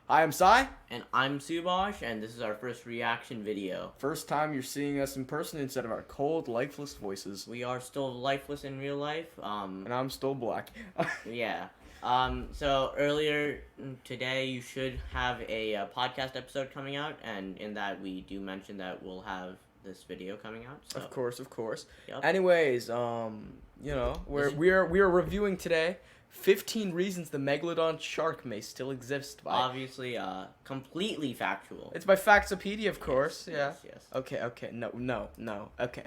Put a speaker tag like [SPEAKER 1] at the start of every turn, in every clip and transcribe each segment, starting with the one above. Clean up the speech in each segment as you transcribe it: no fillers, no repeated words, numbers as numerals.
[SPEAKER 1] I am Sai.
[SPEAKER 2] And I'm Subhash, and this is our first reaction video.
[SPEAKER 1] First time you're seeing us in person instead of our cold, lifeless voices.
[SPEAKER 2] We are still lifeless in real life.
[SPEAKER 1] And I'm still black.
[SPEAKER 2] Yeah. So earlier today, you should have a podcast episode coming out, and in that we do mention that we'll have this video coming out. So.
[SPEAKER 1] Of course.
[SPEAKER 2] Yep.
[SPEAKER 1] Anyways, we are reviewing today 15 reasons the Megalodon shark may still exist.
[SPEAKER 2] Obviously, completely factual.
[SPEAKER 1] It's by Factopedia, of course.
[SPEAKER 2] Yes.
[SPEAKER 1] Okay. No. Okay.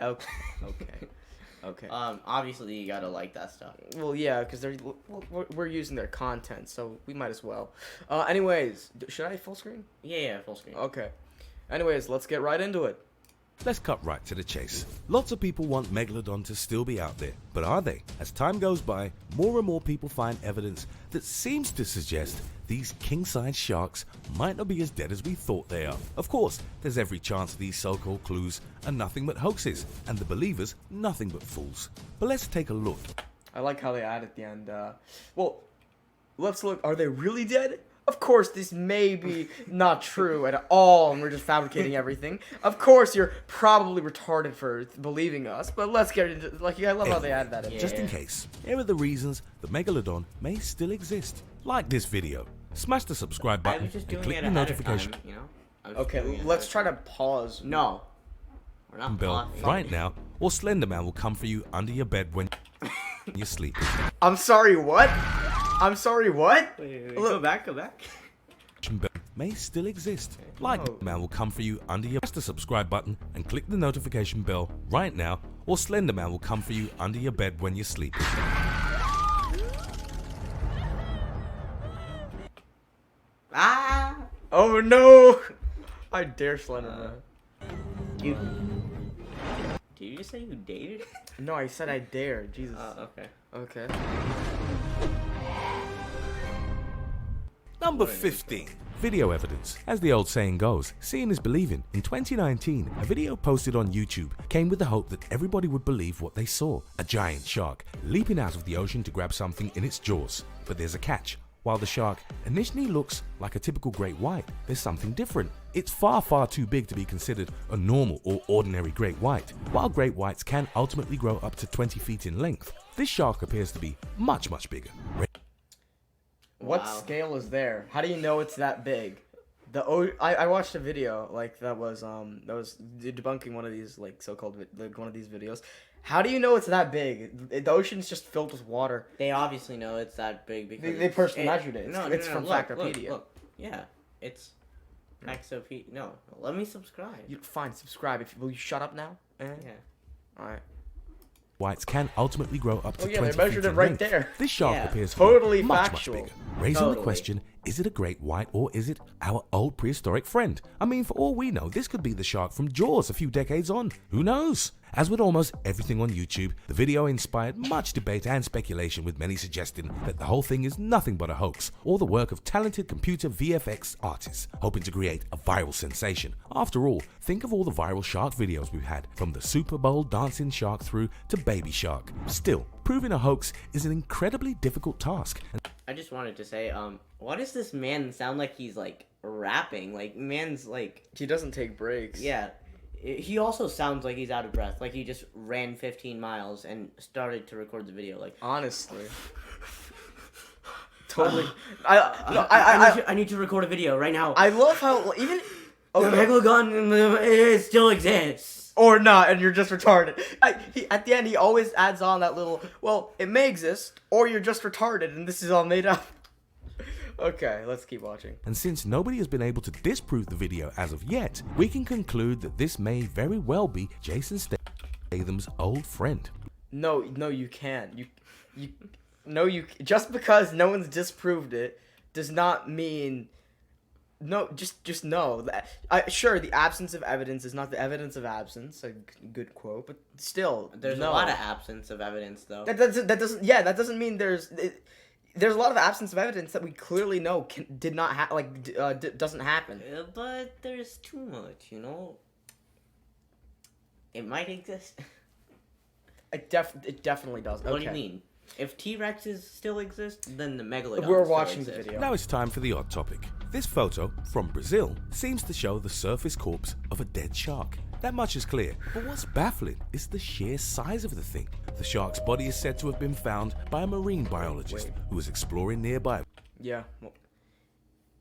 [SPEAKER 1] Okay.
[SPEAKER 2] Obviously, you gotta like that stuff.
[SPEAKER 1] Well, yeah, because we're using their content, so we might as well. Anyways, should I full screen?
[SPEAKER 2] Yeah, full screen.
[SPEAKER 1] Okay. Anyways, let's get right into it.
[SPEAKER 3] Let's cut right to the chase. Lots of people want Megalodon to still be out there, but are they? As time goes by, more and more people find evidence that seems to suggest these king-size sharks might not be as dead as we thought they are. Of course, there's every chance these so-called clues are nothing but hoaxes, and the believers nothing but fools. But let's take a look.
[SPEAKER 1] I like how they add at the end, well, let's look, are they really dead? Of course, this may be not true at all, and we're just fabricating everything. Of course, you're probably retarded for believing us, but let's get into, I love how they add that in.
[SPEAKER 3] Just in case, here are the reasons the Megalodon may still exist. Like this video, smash the subscribe
[SPEAKER 2] I
[SPEAKER 3] button
[SPEAKER 2] was just
[SPEAKER 3] and
[SPEAKER 2] doing
[SPEAKER 3] click
[SPEAKER 2] it
[SPEAKER 3] the
[SPEAKER 2] ahead
[SPEAKER 3] notification
[SPEAKER 2] of time, you know?
[SPEAKER 1] Okay, let's try to pause.
[SPEAKER 2] No. We're not
[SPEAKER 3] bell
[SPEAKER 2] pausing.
[SPEAKER 3] right now, or Slenderman will come for you under your bed when you sleep.
[SPEAKER 1] I'm sorry, what?
[SPEAKER 2] Wait, go back.
[SPEAKER 3] Bell may still exist. Like man will come for you under your press the subscribe button and click the notification bell right now, or Slenderman will come for you under your bed when you sleep.
[SPEAKER 2] Ah!
[SPEAKER 1] Oh no! I dare Slenderman.
[SPEAKER 2] Did you just say you dated?
[SPEAKER 1] No, I said I dare. Jesus.
[SPEAKER 2] Okay.
[SPEAKER 1] Okay.
[SPEAKER 3] Number 15. Video evidence. As the old saying goes, seeing is believing. In 2019, a video posted on YouTube came with the hope that everybody would believe what they saw. A giant shark leaping out of the ocean to grab something in its jaws. But there's a catch. While the shark initially looks like a typical great white, there's something different. It's far too big to be considered a normal or ordinary great white. While great whites can ultimately grow up to 20 feet in length, this shark appears to be much bigger.
[SPEAKER 1] What scale is there? How do you know it's that big? I watched a video that was debunking one of these so-called one of these videos. How do you know it's that big? The ocean's just filled with water.
[SPEAKER 2] They obviously know it's that big because
[SPEAKER 1] they personally measured it. It's from Factopedia.
[SPEAKER 2] Look. Yeah, it's Factopedia. No, let me subscribe.
[SPEAKER 1] Fine, subscribe. Will you shut up now?
[SPEAKER 2] Yeah.
[SPEAKER 1] All right.
[SPEAKER 3] Whites can ultimately grow up to 20
[SPEAKER 1] they measured
[SPEAKER 3] feet
[SPEAKER 1] it
[SPEAKER 3] in
[SPEAKER 1] right
[SPEAKER 3] length.
[SPEAKER 1] there.
[SPEAKER 3] This shark
[SPEAKER 2] Yeah.
[SPEAKER 3] appears to
[SPEAKER 1] Totally
[SPEAKER 3] be much
[SPEAKER 1] factual.
[SPEAKER 3] bigger, raising
[SPEAKER 2] Totally.
[SPEAKER 3] the question, is it a great white or is it our old prehistoric friend? I mean, for all we know, this could be the shark from Jaws a few decades on. Who knows? As with almost everything on YouTube, the video inspired much debate and speculation, with many suggesting that the whole thing is nothing but a hoax or the work of talented computer VFX artists hoping to create a viral sensation. After all, think of all the viral shark videos we've had, from the Super Bowl dancing shark through to Baby Shark. Still, proving a hoax is an incredibly difficult task.
[SPEAKER 2] I just wanted to say, why does this man sound like he's rapping? Man's
[SPEAKER 1] He doesn't take breaks.
[SPEAKER 2] yeah. He also sounds like he's out of breath. Like he just ran 15 miles and started to record the video.
[SPEAKER 1] Honestly. Totally.
[SPEAKER 2] I need to record a video right now.
[SPEAKER 1] I love how even
[SPEAKER 2] The Megalodon it still exists.
[SPEAKER 1] or not, and you're just retarded. At the end, he always adds on that little, well, it may exist, or you're just retarded, and this is all made up. Okay, let's keep watching.
[SPEAKER 3] And since nobody has been able to disprove the video as of yet, we can conclude that this may very well be Jason Statham's old friend.
[SPEAKER 1] No, you can't. Just because no one's disproved it does not mean. No, just know that. Sure, the absence of evidence is not the evidence of absence. A good quote, but still,
[SPEAKER 2] There's a lot of absence of evidence, though.
[SPEAKER 1] That doesn't mean there's a lot of absence of evidence that we clearly know did not doesn't happen.
[SPEAKER 2] But there's too much, you know. It might exist.
[SPEAKER 1] It definitely does. Okay.
[SPEAKER 2] What do you mean? If T-Rexes still exist, then the Megalodon
[SPEAKER 1] We're
[SPEAKER 2] still
[SPEAKER 1] watching the
[SPEAKER 2] exists.
[SPEAKER 1] video.
[SPEAKER 3] Now it's time for the odd topic. This photo, from Brazil, seems to show the surface corpse of a dead shark. That much is clear, but what's baffling is the sheer size of the thing. The shark's body is said to have been found by a marine biologist who was exploring nearby.
[SPEAKER 1] Yeah. Well,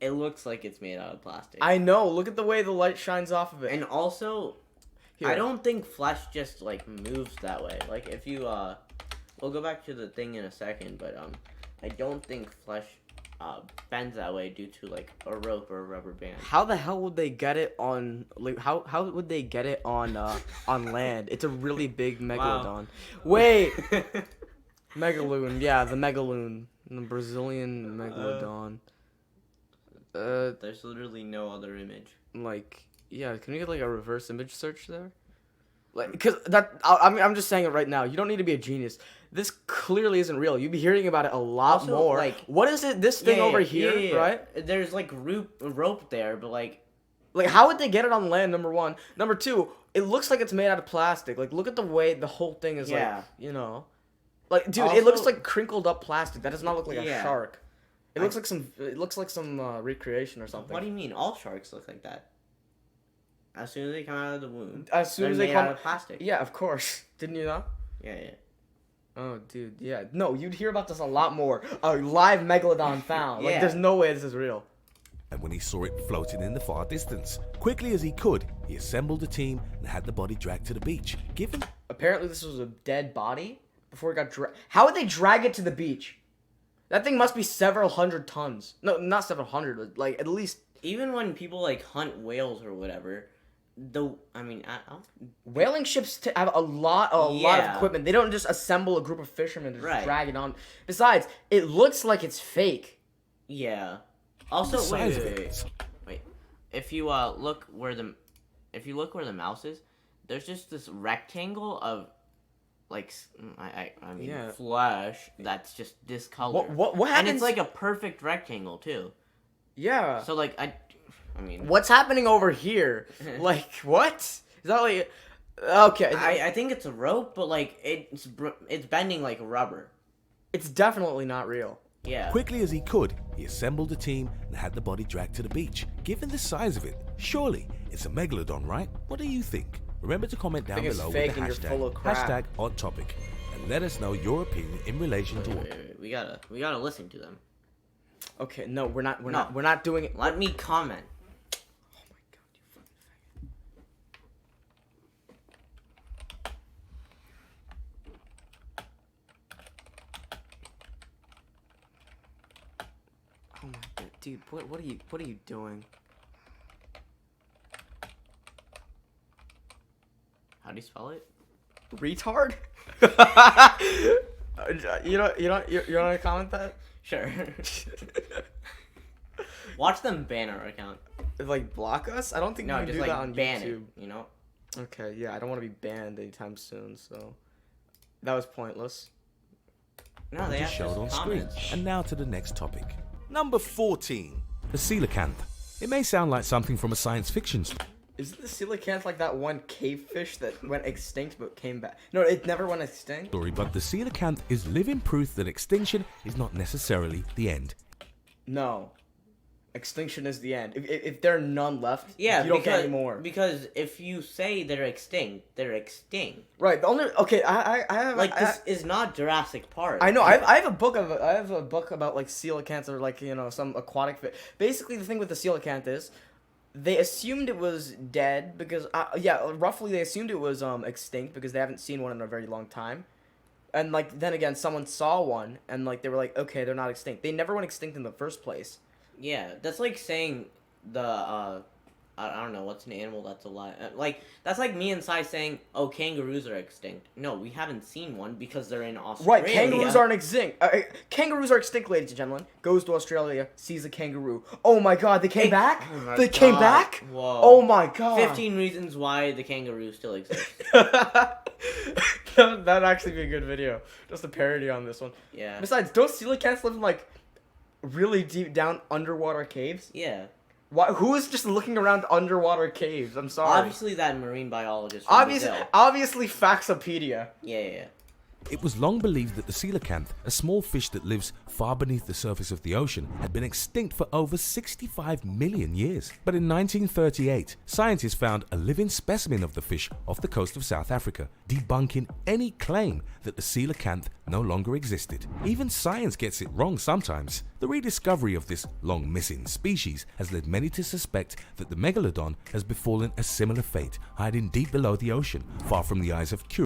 [SPEAKER 2] It looks like it's made out of plastic.
[SPEAKER 1] I know. Look at the way the light shines off of it.
[SPEAKER 2] And also,
[SPEAKER 1] Here.
[SPEAKER 2] I don't think flesh just like moves that way. Like if you we'll go back to the thing in a second, but I don't think flesh bends that way due to like a rope or a rubber band.
[SPEAKER 1] How the hell would they get it on? Like, how would they get it on land? It's a really big megalodon.
[SPEAKER 2] Wow.
[SPEAKER 1] Wait, megaloon. Yeah, the megaloon, the Brazilian megalodon.
[SPEAKER 2] There's literally no other image.
[SPEAKER 1] Like, yeah. Can you get like a reverse image search there? Like, cause I'm just saying it right now. You don't need to be a genius. This clearly isn't real. You'd be hearing about it a lot
[SPEAKER 2] Also,
[SPEAKER 1] more.
[SPEAKER 2] like,
[SPEAKER 1] what is it? This thing over here, right?
[SPEAKER 2] There's like rope there, but like
[SPEAKER 1] How would they get it on land? Number one. Number two, it looks like it's made out of plastic. Like, look at the way the whole thing is.
[SPEAKER 2] Yeah.
[SPEAKER 1] Like, you know, like, dude,
[SPEAKER 2] Also,
[SPEAKER 1] it looks like crinkled up plastic. That does not look like a
[SPEAKER 2] Yeah.
[SPEAKER 1] shark. It looks like some. It looks like some recreation or something.
[SPEAKER 2] what do you mean? All sharks look like that. As soon as they come out of the womb,
[SPEAKER 1] As soon
[SPEAKER 2] they're
[SPEAKER 1] as they
[SPEAKER 2] made
[SPEAKER 1] come
[SPEAKER 2] out of plastic.
[SPEAKER 1] Yeah, of course. Didn't you know?
[SPEAKER 2] Yeah, yeah.
[SPEAKER 1] Oh, dude, yeah. No, you'd hear about this a lot more. A live megalodon found. Like,
[SPEAKER 2] Yeah.
[SPEAKER 1] there's no way this is real.
[SPEAKER 3] And when he saw it floating in the far distance, quickly as he could, he assembled a team and had the body dragged to the beach. Given
[SPEAKER 1] Apparently, this was a dead body before it got dragged. How would they drag it to the beach? That thing must be several hundred tons. No, not several hundred, but like at least.
[SPEAKER 2] Even when people like hunt whales or whatever, I don't.
[SPEAKER 1] Whaling ships have a lot of
[SPEAKER 2] Yeah.
[SPEAKER 1] equipment. They don't just assemble a group of fishermen to just
[SPEAKER 2] Right.
[SPEAKER 1] drag it on. Besides, it looks like it's fake.
[SPEAKER 2] Yeah. Also,
[SPEAKER 3] the size of
[SPEAKER 2] wait.
[SPEAKER 3] it.
[SPEAKER 2] Wait. If you look where the mouse is, there's just this rectangle of like I mean
[SPEAKER 1] Yeah.
[SPEAKER 2] flesh that's just discolored.
[SPEAKER 1] What
[SPEAKER 2] And
[SPEAKER 1] happens?
[SPEAKER 2] it's like a perfect rectangle too.
[SPEAKER 1] Yeah.
[SPEAKER 2] So like I mean,
[SPEAKER 1] What's happening over here? Like what? Is that like? Okay.
[SPEAKER 2] I think it's a rope, but like it's bending like rubber.
[SPEAKER 1] It's definitely not real.
[SPEAKER 2] Yeah.
[SPEAKER 3] quickly as he could, he assembled a team and had the body dragged to the beach. Given the size of it, surely it's a megalodon, right? What do you think? Remember to comment down
[SPEAKER 1] think it's
[SPEAKER 3] below
[SPEAKER 1] fake
[SPEAKER 3] with the
[SPEAKER 1] and you're full of crap.
[SPEAKER 3] hashtag odd topic, and let us know your opinion in relation to what.
[SPEAKER 2] Wait, we gotta listen to them.
[SPEAKER 1] Okay. No, we're not
[SPEAKER 2] No.
[SPEAKER 1] we're not doing it.
[SPEAKER 2] Let me comment.
[SPEAKER 1] Oh my god, you fucking faggot. Oh my god, dude, what are you doing?
[SPEAKER 2] How do you spell it?
[SPEAKER 1] Retard? you don't wanna comment that?
[SPEAKER 2] Sure. Watch them ban our account.
[SPEAKER 1] Like block us? I don't think
[SPEAKER 2] No,
[SPEAKER 1] you can
[SPEAKER 2] just
[SPEAKER 1] do
[SPEAKER 2] like
[SPEAKER 1] that on
[SPEAKER 2] ban
[SPEAKER 1] YouTube.
[SPEAKER 2] it. You know.
[SPEAKER 1] Okay, yeah, I don't want to be banned anytime soon, so that was pointless.
[SPEAKER 2] No, they
[SPEAKER 3] Just
[SPEAKER 2] have
[SPEAKER 3] showed on
[SPEAKER 2] comments.
[SPEAKER 3] screen. And now to the next topic. Number 14. The coelacanth. It may sound like something from a science fiction story.
[SPEAKER 1] Isn't the coelacanth like that one cave fish that went extinct but came back? No, it never went extinct.
[SPEAKER 3] But the coelacanth is living proof that extinction is not necessarily the end.
[SPEAKER 1] No, extinction is the end. If there are none left,
[SPEAKER 2] Yeah,
[SPEAKER 1] you don't get any more.
[SPEAKER 2] Because if you say they're extinct, they're extinct.
[SPEAKER 1] Right. The only I have
[SPEAKER 2] Like this is not Jurassic Park.
[SPEAKER 1] I know. I have a book about like coelacanths or like some aquatic fish. Basically, the thing with the coelacanth is they assumed it was dead because roughly they assumed it was extinct because they haven't seen one in a very long time. And like then again, someone saw one and like they were like, okay, they're not extinct. They never went extinct in the first place.
[SPEAKER 2] Yeah, that's like saying the I don't know what's an animal that's alive. Like that's like me and Sai saying, "Oh, kangaroos are extinct." No, we haven't seen one because they're in Australia.
[SPEAKER 1] Right, kangaroos aren't extinct. Kangaroos are extinct, ladies and gentlemen. Goes to Australia, sees a kangaroo. Oh my god, they came back?
[SPEAKER 2] Oh my
[SPEAKER 1] They came
[SPEAKER 2] God.
[SPEAKER 1] back?
[SPEAKER 2] Whoa.
[SPEAKER 1] Oh my god.
[SPEAKER 2] 15 reasons why the kangaroo still exists.
[SPEAKER 1] That'd actually be a good video. Just a parody on this one.
[SPEAKER 2] Yeah.
[SPEAKER 1] Besides, don't coelacanths live in like really deep down underwater caves?
[SPEAKER 2] Yeah.
[SPEAKER 1] Why? Who is just looking around underwater caves? I'm sorry.
[SPEAKER 2] Obviously, that marine biologist. From Brazil.
[SPEAKER 1] Obviously, Faxopedia.
[SPEAKER 2] Yeah.
[SPEAKER 3] It was long believed that the coelacanth, a small fish that lives far beneath the surface of the ocean, had been extinct for over 65 million years. But in 1938, scientists found a living specimen of the fish off the coast of South Africa, debunking any claim that the coelacanth no longer existed. Even science gets it wrong sometimes. The rediscovery of this long missing species has led many to suspect that the Megalodon has befallen a similar fate, hiding deep below the ocean, far from the eyes of curious.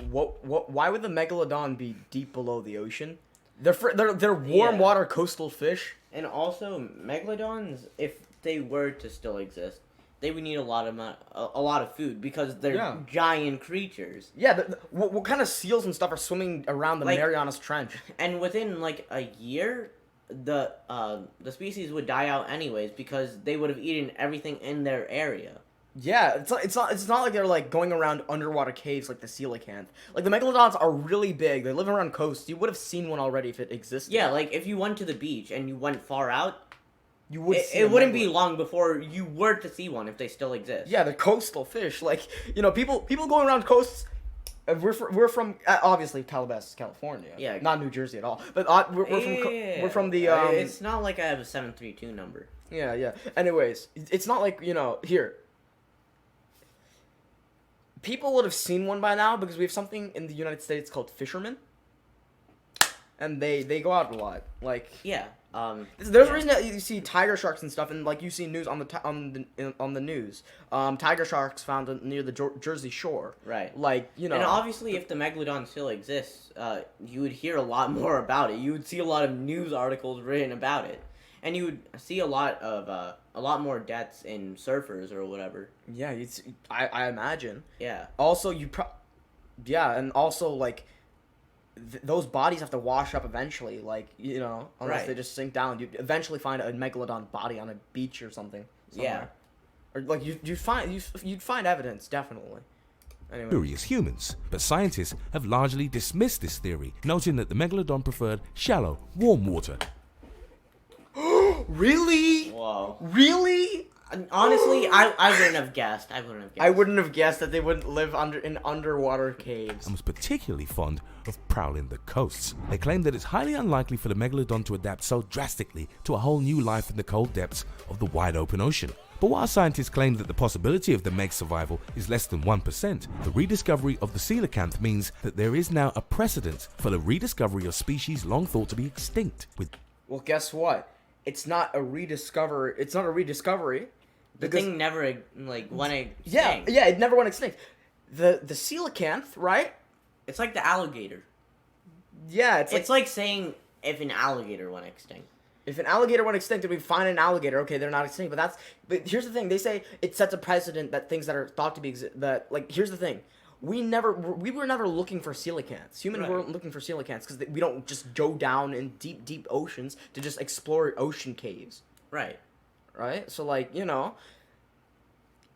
[SPEAKER 1] Why would the Megalodon be deep below the ocean? They're warm water coastal fish.
[SPEAKER 2] And also, Megalodons, if they were to still exist, they would need a lot of food because they're giant creatures.
[SPEAKER 1] Yeah, what kind of seals and stuff are swimming around the Marianas Trench?
[SPEAKER 2] And within like a year, the species would die out anyways because they would have eaten everything in their area.
[SPEAKER 1] Yeah, it's not like they're like going around underwater caves like the coelacanth. Like the Megalodons are really big. They live around coasts. You would have seen one already if it existed.
[SPEAKER 2] Yeah, like if you went to the beach and you went far out,
[SPEAKER 1] you would.
[SPEAKER 2] It wouldn't be long before you were to see one if they still exist.
[SPEAKER 1] Yeah, they're coastal fish. Like people going around coasts. We're from obviously Calabasas, California.
[SPEAKER 2] Yeah,
[SPEAKER 1] not New Jersey at all. But we're from the.
[SPEAKER 2] It's not like I have a 732 number.
[SPEAKER 1] Yeah. Anyways, it's not like here. People would have seen one by now because we have something in the United States called fishermen, and they go out a lot. Like there's a reason that you see tiger sharks and stuff, and like you see news on the news. Tiger sharks found near the Jersey Shore.
[SPEAKER 2] Right.
[SPEAKER 1] Like
[SPEAKER 2] And obviously, if the Megalodon still exists, you would hear a lot more about it. You would see a lot of news articles written about it, and you would see a lot more deaths in surfers or whatever.
[SPEAKER 1] Yeah, I imagine.
[SPEAKER 2] Yeah.
[SPEAKER 1] Also, and also like those bodies have to wash up eventually. Like unless they just sink down, you eventually find a Megalodon body on a beach or something. Somewhere. Yeah. Or like you'd find evidence definitely. Anyway.
[SPEAKER 3] Curious humans, but scientists have largely dismissed this theory, noting that the Megalodon preferred shallow, warm water.
[SPEAKER 1] Really?
[SPEAKER 2] Whoa.
[SPEAKER 1] Really?
[SPEAKER 2] Honestly, I wouldn't have guessed. I
[SPEAKER 1] wouldn't have guessed that they wouldn't live in underwater caves.
[SPEAKER 3] And was particularly fond of prowling the coasts. They claim that it's highly unlikely for the Megalodon to adapt so drastically to a whole new life in the cold depths of the wide open ocean. But while scientists claim that the possibility of the Meg's survival is less than 1%, the rediscovery of the coelacanth means that there is now a precedent for the rediscovery of species long thought to be extinct.
[SPEAKER 1] Well, guess what? It's not a rediscovery.
[SPEAKER 2] The thing never went extinct.
[SPEAKER 1] Yeah, it never went extinct. The coelacanth, right?
[SPEAKER 2] It's like the alligator.
[SPEAKER 1] Yeah,
[SPEAKER 2] it's like saying if an alligator went extinct.
[SPEAKER 1] If an alligator went extinct and we find an alligator, okay, they're not extinct. But here's the thing: they say it sets a precedent that things that are thought to be here's the thing: we were never looking for coelacanths. Humans weren't looking for coelacanths because we don't just go down in deep oceans to just explore ocean caves.
[SPEAKER 2] Right.
[SPEAKER 1] Right. So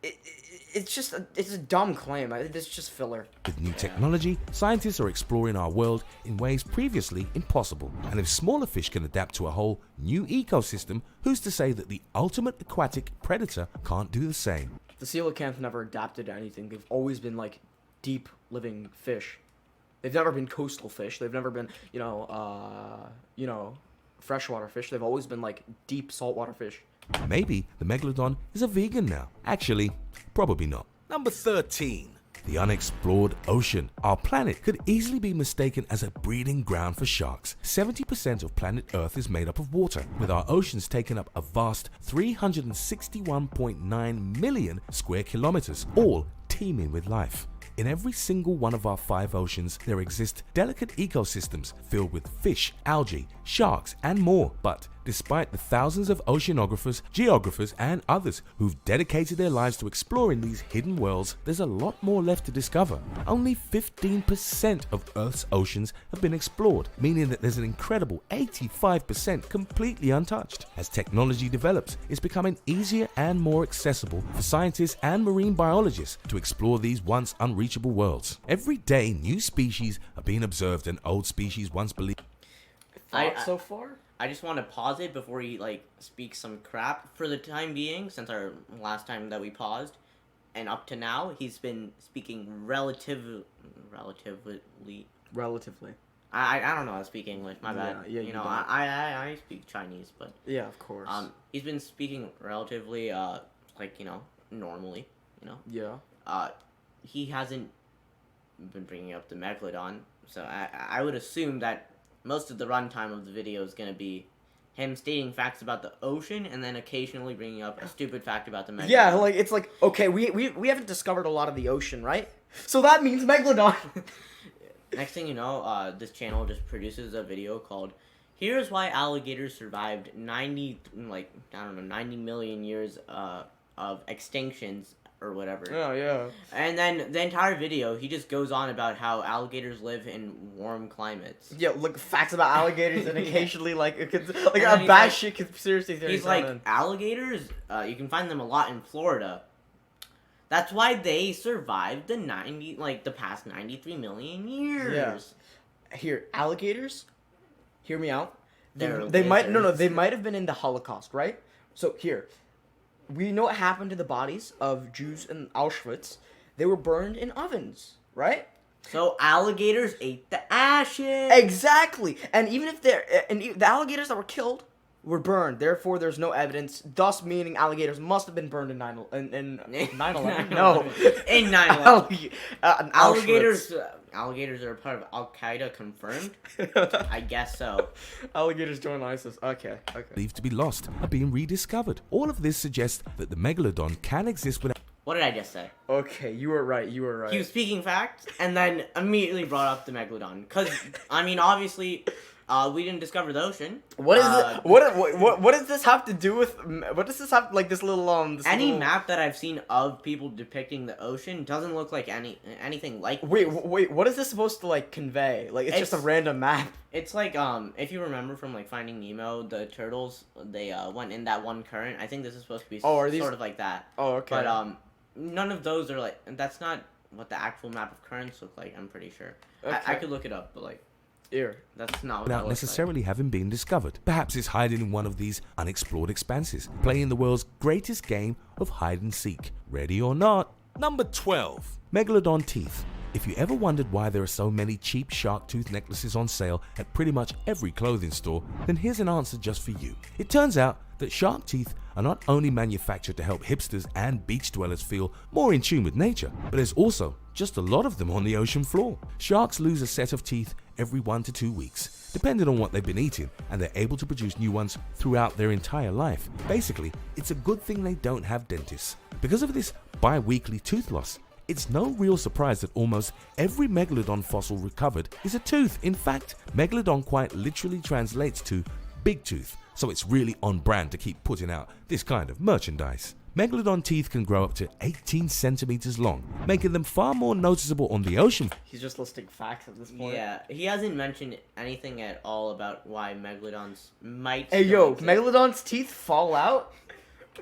[SPEAKER 1] it's a dumb claim. It's just filler.
[SPEAKER 3] With new technology, scientists are exploring our world in ways previously impossible. And if smaller fish can adapt to a whole new ecosystem, who's to say that the ultimate aquatic predator can't do the same?
[SPEAKER 1] The coelacanth never adapted to anything. They've always been deep living fish. They've never been coastal fish. They've never been freshwater fish. They've always been deep saltwater fish.
[SPEAKER 3] Maybe the Megalodon is a vegan now. Actually, probably not. Number 13. The unexplored ocean. Our planet could easily be mistaken as a breeding ground for sharks. 70% of planet Earth is made up of water, with our oceans taking up a vast 361.9 million square kilometers, all teeming with life. In every single one of our 5 oceans, there exist delicate ecosystems filled with fish, algae, sharks, and more. But despite the thousands of oceanographers, geographers, and others who've dedicated their lives to exploring these hidden worlds, there's a lot more left to discover. Only 15% of Earth's oceans have been explored, meaning that there's an incredible 85% completely untouched. As technology develops, it's becoming easier and more accessible for scientists and marine biologists to explore these once unreachable worlds. Every day, new species are being observed and old species once believed.
[SPEAKER 1] So far?
[SPEAKER 2] I just want to pause it before he speaks some crap. For the time being, since our last time that we paused, and up to now, he's been speaking relatively
[SPEAKER 1] Relatively.
[SPEAKER 2] I don't know how to speak English. My bad.
[SPEAKER 1] Yeah,
[SPEAKER 2] you
[SPEAKER 1] you
[SPEAKER 2] know,
[SPEAKER 1] don't.
[SPEAKER 2] I speak Chinese, but
[SPEAKER 1] Yeah, of course.
[SPEAKER 2] he's been speaking relatively like, you know, normally, you know.
[SPEAKER 1] Yeah.
[SPEAKER 2] He hasn't been bringing up the Megalodon, so I would assume that most of the runtime of the video is going to be him stating facts about the ocean and then occasionally bringing up a stupid fact about the Megalodon.
[SPEAKER 1] Yeah, like it's like, okay, we haven't discovered a lot of the ocean, right? So that means Megalodon.
[SPEAKER 2] Next thing you know, this channel just produces a video called "Here's Why Alligators Survived 90 million years of extinctions or whatever."
[SPEAKER 1] Oh, yeah.
[SPEAKER 2] And then the entire video, he just goes on about how alligators live in warm climates.
[SPEAKER 1] Yeah, look, facts about alligators, and occasionally, like, it could, like,
[SPEAKER 2] And
[SPEAKER 1] a
[SPEAKER 2] he's
[SPEAKER 1] batshit conspiracy theory.
[SPEAKER 2] He's like, alligators, you can find them a lot in Florida. That's why they survived the past 93 million years.
[SPEAKER 1] Yeah. Here, alligators, hear me out.
[SPEAKER 2] They're
[SPEAKER 1] They might,
[SPEAKER 2] lizards.
[SPEAKER 1] they might have been in the Holocaust, right? So, here, we know what happened to the bodies of Jews in Auschwitz. They were burned in ovens, right?
[SPEAKER 2] So alligators ate the ashes.
[SPEAKER 1] Exactly. And even if the alligators that were killed were burned, therefore there's no evidence, thus meaning alligators must have been burned in 9/11. No.
[SPEAKER 2] In 9/11.
[SPEAKER 1] Alligators.
[SPEAKER 2] Alligators are a part of Al Qaeda, confirmed. I guess so.
[SPEAKER 1] Alligators join ISIS. Okay.
[SPEAKER 3] Believed to be lost are being rediscovered. All of this suggests that the Megalodon can exist without
[SPEAKER 2] What did I just say?
[SPEAKER 1] Okay, you were right.
[SPEAKER 2] He was speaking facts and then immediately brought up the Megalodon. Because, I mean, obviously, we didn't discover the ocean.
[SPEAKER 1] What is it? What does this have to do with? What does this have like this little This
[SPEAKER 2] any
[SPEAKER 1] little...
[SPEAKER 2] map that I've seen of people depicting the ocean doesn't look like anything like.
[SPEAKER 1] Wait. What is this supposed to like convey? Like it's just a random map.
[SPEAKER 2] It's like if you remember from like Finding Nemo, the turtles they went in that one current. I think this is supposed to be
[SPEAKER 1] are these...
[SPEAKER 2] sort of like that.
[SPEAKER 1] Oh, okay.
[SPEAKER 2] But none of those are like. That's not what the actual map of currents look like. I'm pretty sure.
[SPEAKER 1] Okay.
[SPEAKER 2] I could look it up, but like.
[SPEAKER 1] Here.
[SPEAKER 2] That's not what
[SPEAKER 3] without
[SPEAKER 2] that looks
[SPEAKER 3] necessarily having been discovered. Perhaps it's hiding in one of these unexplored expanses, playing the world's greatest game of hide and seek. Ready or not? Number 12. Megalodon teeth. If you ever wondered why there are so many cheap shark tooth necklaces on sale at pretty much every clothing store, then here's an answer just for you. It turns out that shark teeth are not only manufactured to help hipsters and beach dwellers feel more in tune with nature, but there's also just a lot of them on the ocean floor. Sharks lose a set of teeth every 1 to 2 weeks, depending on what they've been eating, and they're able to produce new ones throughout their entire life. Basically, it's a good thing they don't have dentists. Because of this bi-weekly tooth loss, it's no real surprise that almost every Megalodon fossil recovered is a tooth. In fact, Megalodon quite literally translates to big tooth, so it's really on brand to keep putting out this kind of merchandise. Megalodon teeth can grow up to 18 centimeters long, making them far more noticeable on the ocean
[SPEAKER 1] He's just listing facts at this point.
[SPEAKER 2] Yeah, he hasn't mentioned anything at all about why Megalodons might.
[SPEAKER 1] Hey,
[SPEAKER 2] still
[SPEAKER 1] yo,
[SPEAKER 2] exist.
[SPEAKER 1] Megalodon's teeth fall out?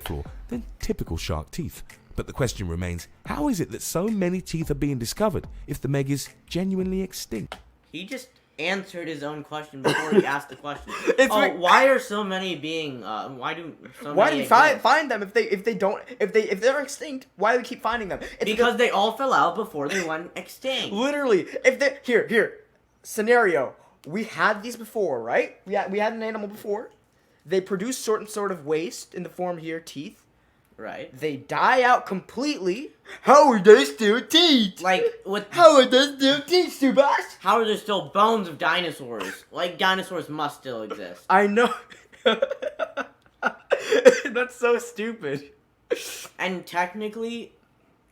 [SPEAKER 3] floor than typical shark teeth. But the question remains, how is it that so many teeth are being discovered if the Meg is genuinely extinct?
[SPEAKER 2] He just answered his own question before he asked the question.
[SPEAKER 1] It's
[SPEAKER 2] why are so many being? Why do so
[SPEAKER 1] Why
[SPEAKER 2] many
[SPEAKER 1] do we
[SPEAKER 2] exist?
[SPEAKER 1] find them if they're extinct? Why do we keep finding them? It's
[SPEAKER 2] Because they all fell out before they went extinct.
[SPEAKER 1] literally, if they here scenario, we had these before, right? We had an animal before. They produce certain sort of waste in the form here teeth.
[SPEAKER 2] Right.
[SPEAKER 1] They die out completely. How are they still teeth?
[SPEAKER 2] Like with
[SPEAKER 1] How are they still teeth, Subhash?
[SPEAKER 2] how are there still bones of dinosaurs? Like dinosaurs must still exist.
[SPEAKER 1] I know. That's so stupid.
[SPEAKER 2] And technically,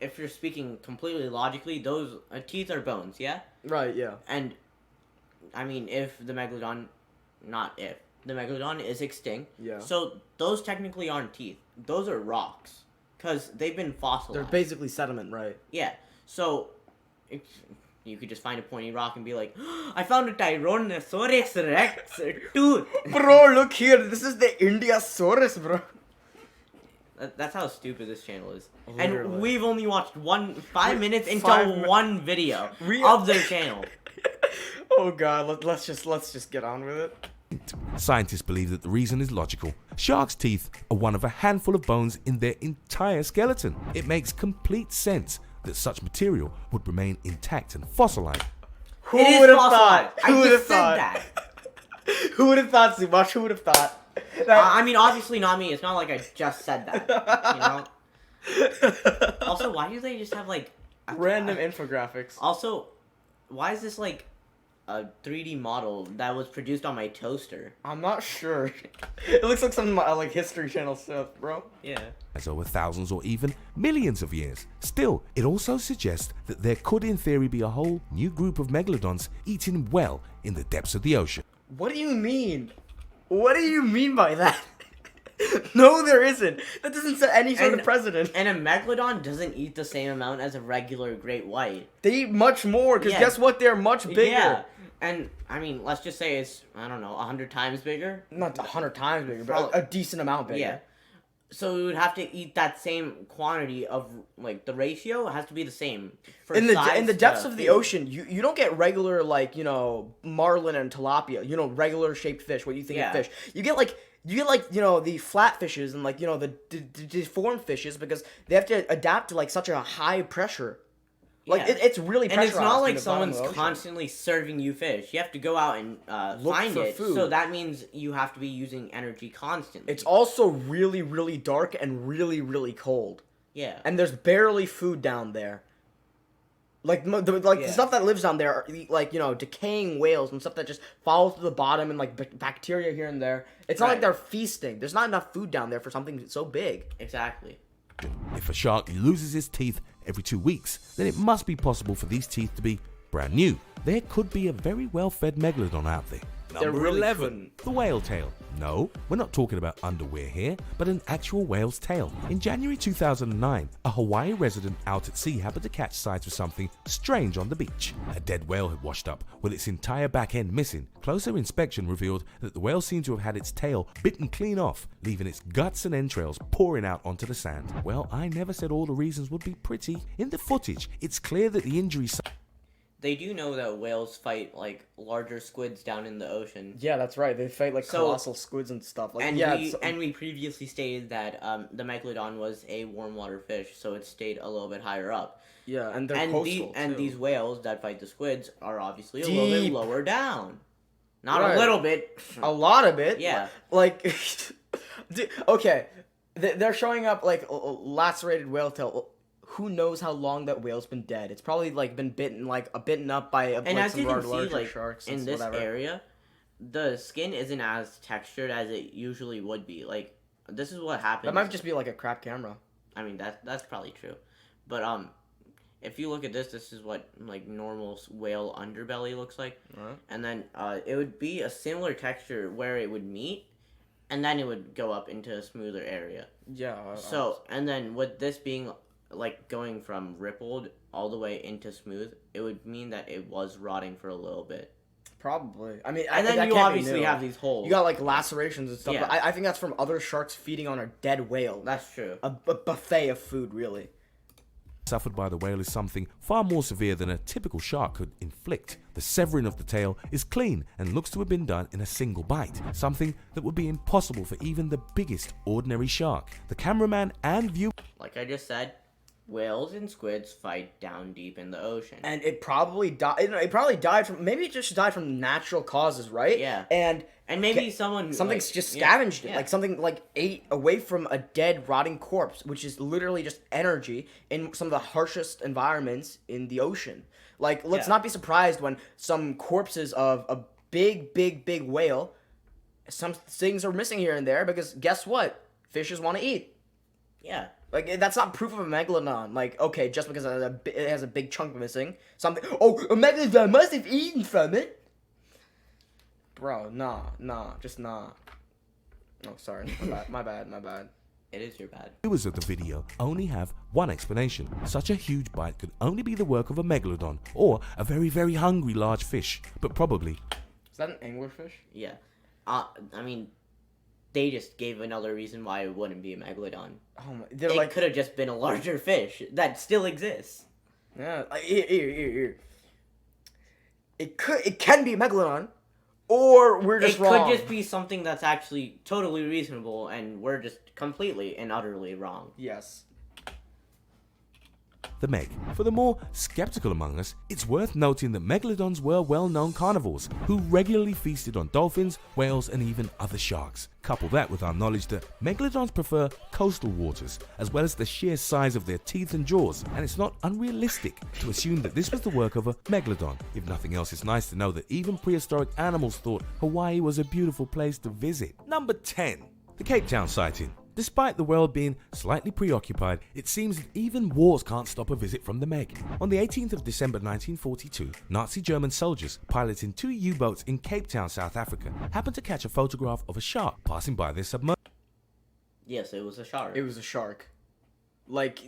[SPEAKER 2] if you're speaking completely logically, those teeth are bones, yeah?
[SPEAKER 1] Right, yeah.
[SPEAKER 2] And, I mean, if the Megalodon, the Megalodon is extinct,
[SPEAKER 1] Yeah.
[SPEAKER 2] so those technically aren't teeth. Those are rocks. Because they've been fossilized.
[SPEAKER 1] They're basically sediment, right?
[SPEAKER 2] Yeah, so, you could just find a pointy rock and be like, I found a Tyrannosaurus Rex tooth.
[SPEAKER 1] Bro, look here. This is the Indiasaurus, bro.
[SPEAKER 2] That's how stupid this channel is.
[SPEAKER 1] Literally.
[SPEAKER 2] And we've only watched 5 minutes into
[SPEAKER 1] 5 mi-
[SPEAKER 2] one video of their channel.
[SPEAKER 1] Oh god, let's just get on with it.
[SPEAKER 3] Scientists believe that the reason is logical. Sharks' teeth are one of a handful of bones in their entire skeleton. It makes complete sense that such material would remain intact and fossilized.
[SPEAKER 1] Who
[SPEAKER 2] It is
[SPEAKER 1] would have
[SPEAKER 2] fossilized.
[SPEAKER 1] thought? Who
[SPEAKER 2] I
[SPEAKER 1] would have
[SPEAKER 2] just said
[SPEAKER 1] thought?
[SPEAKER 2] that.
[SPEAKER 1] Who would have thought, Subhash? Who would have thought? That-
[SPEAKER 2] I mean, obviously not me. It's not like I just said that. You know. Also, why do they just have like
[SPEAKER 1] Random infographics.
[SPEAKER 2] Also, why is this like a 3D model that was produced on my toaster?
[SPEAKER 1] I'm not sure. It looks like some like History Channel stuff, bro.
[SPEAKER 2] Yeah.
[SPEAKER 3] As over thousands or even millions of years. Still, it also suggests that there could in theory be a whole new group of megalodons eating well in the depths of the ocean.
[SPEAKER 1] What do you mean? What do you mean by that? No, there isn't. That doesn't set any sort of precedent.
[SPEAKER 2] And a megalodon doesn't eat the same amount as a regular great white.
[SPEAKER 1] They eat much more, because guess what? They're much bigger.
[SPEAKER 2] Yeah. And, I mean, let's just say it's, I don't know, 100 times bigger?
[SPEAKER 1] Not 100 times bigger, but a decent amount bigger.
[SPEAKER 2] Yeah. So we would have to eat that same quantity of, like, the ratio has to be the same. For
[SPEAKER 1] In the
[SPEAKER 2] size
[SPEAKER 1] depths
[SPEAKER 2] to
[SPEAKER 1] of the
[SPEAKER 2] food.
[SPEAKER 1] ocean, you don't get regular, like, you know, marlin and tilapia, you know, regular shaped fish, what you think of fish. You get like, you know, the flat fishes and, like, you know, the deformed fishes, because they have to adapt to, like, such a high pressure. Like,
[SPEAKER 2] Yeah.
[SPEAKER 1] it's really pressurized.
[SPEAKER 2] And it's not
[SPEAKER 1] in
[SPEAKER 2] like
[SPEAKER 1] the bottom of
[SPEAKER 2] someone's
[SPEAKER 1] the ocean.
[SPEAKER 2] constantly serving you fish. You have to go out and
[SPEAKER 1] Look
[SPEAKER 2] find
[SPEAKER 1] for
[SPEAKER 2] it.
[SPEAKER 1] food.
[SPEAKER 2] So that means you have to be using energy constantly.
[SPEAKER 1] It's also really, really dark and really, really cold.
[SPEAKER 2] Yeah.
[SPEAKER 1] And there's barely food down there. Like, the stuff that lives down there are, like, you know, decaying whales and stuff that just falls to the bottom and, like, bacteria here and there. It's not like they're feasting. There's not enough food down there for something so big.
[SPEAKER 2] Exactly.
[SPEAKER 3] If a shark loses its teeth every 2 weeks, then it must be possible for these teeth to be brand new. There could be a very well-fed megalodon out there.
[SPEAKER 1] There
[SPEAKER 3] Number
[SPEAKER 1] really
[SPEAKER 3] 11,
[SPEAKER 1] couldn't.
[SPEAKER 3] the whale tail. No, we're not talking about underwear here, but an actual whale's tail. In January 2009, a Hawaii resident out at sea happened to catch sight of something strange on the beach. A dead whale had washed up with its entire back end missing. Closer inspection revealed that the whale seemed to have had its tail bitten clean off, leaving its guts and entrails pouring out onto the sand. Well, I never said all the reasons would be pretty. In the footage, it's clear that the injury...
[SPEAKER 2] They do know that whales fight, like, larger squids down in the ocean.
[SPEAKER 1] Yeah, that's right. They fight, like, colossal squids and stuff. Like,
[SPEAKER 2] And we previously stated that the Megalodon was a warm water fish, so it stayed a little bit higher up.
[SPEAKER 1] Yeah, and they're coastal,
[SPEAKER 2] and
[SPEAKER 1] too.
[SPEAKER 2] these whales that fight the squids are obviously a little bit lower down. Not
[SPEAKER 1] Right.
[SPEAKER 2] a little bit.
[SPEAKER 1] A lot of it.
[SPEAKER 2] Yeah.
[SPEAKER 1] Like, okay, they're showing up, like, lacerated whale tail. Who knows how long that whale's been dead? It's probably, like, been bitten up by
[SPEAKER 2] And as you can see,
[SPEAKER 1] larger
[SPEAKER 2] like,
[SPEAKER 1] sharks
[SPEAKER 2] in
[SPEAKER 1] and
[SPEAKER 2] this
[SPEAKER 1] whatever.
[SPEAKER 2] area, the skin isn't as textured as it usually would be. Like, this is what happens.
[SPEAKER 1] That might just be, like, a crap camera.
[SPEAKER 2] I mean, that's probably true. But, if you look at this is what, like, normal whale underbelly looks like.
[SPEAKER 1] Right.
[SPEAKER 2] And then, it would be a similar texture where it would meet, and then it would go up into a smoother area.
[SPEAKER 1] Yeah.
[SPEAKER 2] So, and then with this being, like, going from rippled all the way into smooth, it would mean that it was rotting for a little bit.
[SPEAKER 1] Probably. I mean,
[SPEAKER 2] And then
[SPEAKER 1] that
[SPEAKER 2] you
[SPEAKER 1] can't be
[SPEAKER 2] obviously
[SPEAKER 1] new.
[SPEAKER 2] have these holes.
[SPEAKER 1] You got, like, lacerations and stuff.
[SPEAKER 2] Yeah.
[SPEAKER 1] But I think that's from other sharks feeding on a dead whale.
[SPEAKER 2] That's true.
[SPEAKER 1] A buffet of food, really.
[SPEAKER 3] Suffered by the whale is something far more severe than a typical shark could inflict. The severing of the tail is clean and looks to have been done in a single bite, something that would be impossible for even the biggest ordinary shark. The cameraman and viewer...
[SPEAKER 2] Like I just said, whales and squids fight down deep in the ocean.
[SPEAKER 1] And it probably died. It probably died from. Maybe it just died from natural causes, right?
[SPEAKER 2] Yeah.
[SPEAKER 1] And
[SPEAKER 2] maybe something's
[SPEAKER 1] just scavenged it,
[SPEAKER 2] yeah.
[SPEAKER 1] like something like ate away from a dead, rotting corpse, which is literally just energy in some of the harshest environments in the ocean. Like, let's not be surprised when some corpses of a big whale, some things are missing here and there, because guess what? Fishes want to eat.
[SPEAKER 2] Yeah.
[SPEAKER 1] Like, that's not proof of a megalodon. Like, okay, just because it has a big chunk missing, something. Oh, a megalodon must have eaten from it. Bro, nah, just nah. Oh, sorry, my bad.
[SPEAKER 2] It is your bad.
[SPEAKER 3] Viewers of the video only have one explanation. Such a huge bite could only be the work of a megalodon or a very, very hungry large fish, but probably...
[SPEAKER 1] Is that an anglerfish?
[SPEAKER 2] Yeah. I mean, they just gave another reason why it wouldn't be a megalodon.
[SPEAKER 1] Oh my,
[SPEAKER 2] It could have just been a larger fish that still exists.
[SPEAKER 1] Yeah, here. It can be a megalodon, or we're just wrong.
[SPEAKER 2] It could just be something that's actually totally reasonable, and we're just completely and utterly wrong.
[SPEAKER 1] Yes.
[SPEAKER 3] the Meg. For the more skeptical among us, it's worth noting that megalodons were well-known carnivores who regularly feasted on dolphins, whales, and even other sharks. Couple that with our knowledge that megalodons prefer coastal waters, as well as the sheer size of their teeth and jaws, and it's not unrealistic to assume that this was the work of a megalodon. If nothing else, it's nice to know that even prehistoric animals thought Hawaii was a beautiful place to visit. Number 10. The Cape Town sighting. Despite the world being slightly preoccupied, it seems that even wars can't stop a visit from the Meg. On the 18th of December 1942, Nazi German soldiers piloting 2 U-boats in Cape Town, South Africa, happened to catch a photograph of a shark passing by their submersible.
[SPEAKER 2] Yes, it was a shark.
[SPEAKER 1] It was a shark. Like,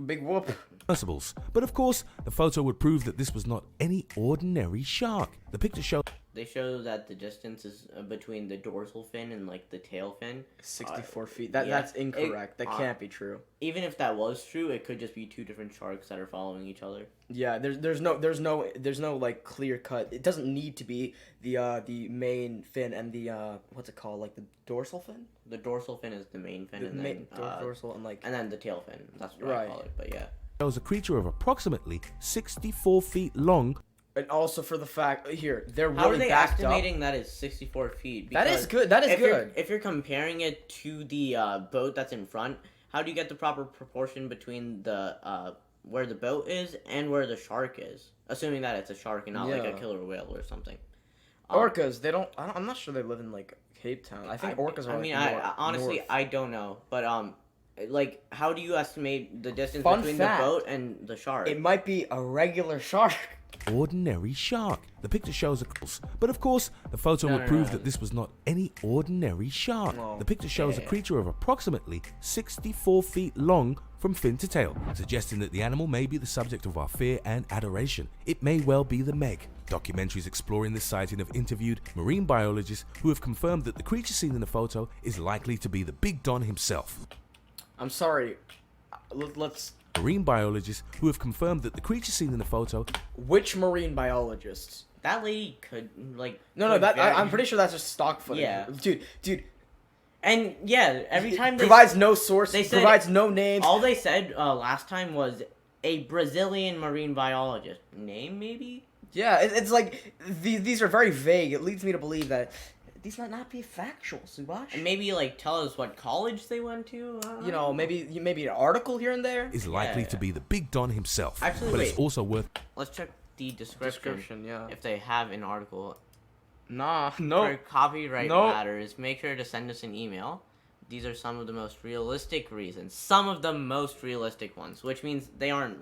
[SPEAKER 1] big whoop.
[SPEAKER 3] But of course, the photo would prove that this was not any ordinary shark. The picture showed
[SPEAKER 2] They show that the distance is between the dorsal fin and like the tail fin.
[SPEAKER 1] 64 feet. That's incorrect. That can't be true.
[SPEAKER 2] Even if that was true, it could just be 2 different sharks that are following each other.
[SPEAKER 1] Yeah, there's no like clear cut. It doesn't need to be the main fin and the what's it called, like the dorsal fin.
[SPEAKER 2] The dorsal fin is the main fin, and then
[SPEAKER 1] dorsal and like,
[SPEAKER 2] and then the tail fin. That's what I call it. But yeah,
[SPEAKER 3] shows a creature of approximately 64 feet long.
[SPEAKER 1] And also for the fact here, they're really
[SPEAKER 2] how are they
[SPEAKER 1] backed
[SPEAKER 2] estimating
[SPEAKER 1] up.
[SPEAKER 2] that is 64 feet?
[SPEAKER 1] That is good. That is good.
[SPEAKER 2] If you're comparing it to the boat that's in front, how do you get the proper proportion between the where the boat is and where the shark is? Assuming that it's a shark and not like a killer whale or something.
[SPEAKER 1] Orcas, they don't. I'm not sure they live in like Cape Town. I think orcas are.
[SPEAKER 2] Honestly,
[SPEAKER 1] north.
[SPEAKER 2] I don't know, but like, how do you estimate the distance
[SPEAKER 1] Fun
[SPEAKER 2] between
[SPEAKER 1] fact,
[SPEAKER 2] the boat and the shark?
[SPEAKER 1] It might be a regular shark.
[SPEAKER 3] Ordinary shark. The picture shows but of course, the photo would prove that this was not any ordinary shark. The picture shows a creature of approximately 64 feet long from fin to tail, suggesting that the animal may be the subject of our fear and adoration. It may well be the Meg. Documentaries exploring this sighting have interviewed marine biologists who have confirmed that the creature seen in the photo is likely to be the Big Don himself.
[SPEAKER 1] I'm sorry. Let's.
[SPEAKER 3] Marine biologists who have confirmed that the creature seen in the photo.
[SPEAKER 1] Which marine biologists?
[SPEAKER 2] That lady could like.
[SPEAKER 1] No, I'm pretty sure that's just stock footage.
[SPEAKER 2] Yeah,
[SPEAKER 1] dude.
[SPEAKER 2] And yeah, every time
[SPEAKER 1] provides no source.
[SPEAKER 2] They said,
[SPEAKER 1] provides no names.
[SPEAKER 2] All they said last time was a Brazilian marine biologist. Name maybe?
[SPEAKER 1] Yeah, it's like these are very vague. It leads me to believe that these might not be factual, Subhash.
[SPEAKER 2] And maybe like tell us what college they went to.
[SPEAKER 1] You know, maybe an article here and there
[SPEAKER 3] Is likely to be the Big Don himself.
[SPEAKER 2] Actually,
[SPEAKER 3] but
[SPEAKER 2] wait.
[SPEAKER 3] it's also worth.
[SPEAKER 2] Let's check the description.
[SPEAKER 1] Yeah.
[SPEAKER 2] If they have an article.
[SPEAKER 1] No.
[SPEAKER 2] For copyright matters, make sure to send us an email. These are some of the most realistic reasons. Some of the most realistic ones, which means they aren't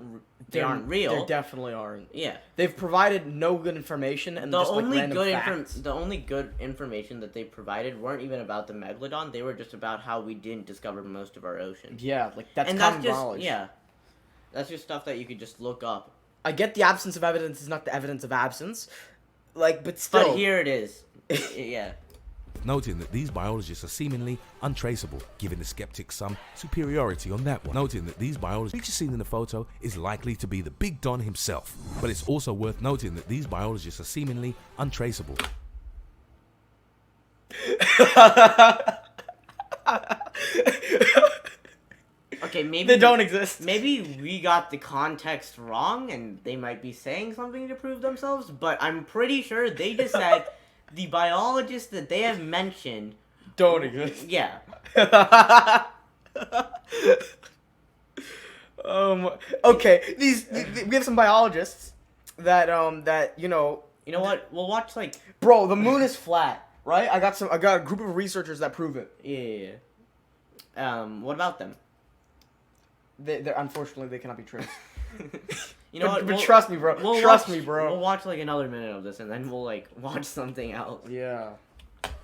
[SPEAKER 2] real.
[SPEAKER 1] They definitely aren't.
[SPEAKER 2] Yeah.
[SPEAKER 1] They've provided no good information and just like random facts.
[SPEAKER 2] The only good information that they provided weren't even about the Megalodon. They were just about how we didn't discover most of our ocean.
[SPEAKER 1] Yeah, like that's common knowledge.
[SPEAKER 2] Yeah. That's just stuff that you could just look up.
[SPEAKER 1] I get the absence of evidence is not the evidence of absence. Like, but still.
[SPEAKER 2] But here it is. Yeah.
[SPEAKER 3] Noting that these biologists are seemingly untraceable, giving the skeptics some superiority on that one. Noting that these biologists, the creature seen in the photo is likely to be the Big Don himself. But it's also worth noting that these biologists are seemingly untraceable.
[SPEAKER 2] Okay, maybe
[SPEAKER 1] they don't exist.
[SPEAKER 2] Maybe we got the context wrong and they might be saying something to prove themselves, but I'm pretty sure they just said the biologists that they have mentioned
[SPEAKER 1] don't exist.
[SPEAKER 2] Yeah.
[SPEAKER 1] Okay, we have some biologists that you know
[SPEAKER 2] what? We'll watch like
[SPEAKER 1] bro, the moon is flat, right? I got a group of researchers that prove it.
[SPEAKER 2] Yeah. What about them?
[SPEAKER 1] They're unfortunately they cannot be traced.
[SPEAKER 2] You know what?
[SPEAKER 1] But trust me, bro. Trust me, bro.
[SPEAKER 2] We'll watch like another minute of this, and then we'll like watch something else.
[SPEAKER 1] Yeah.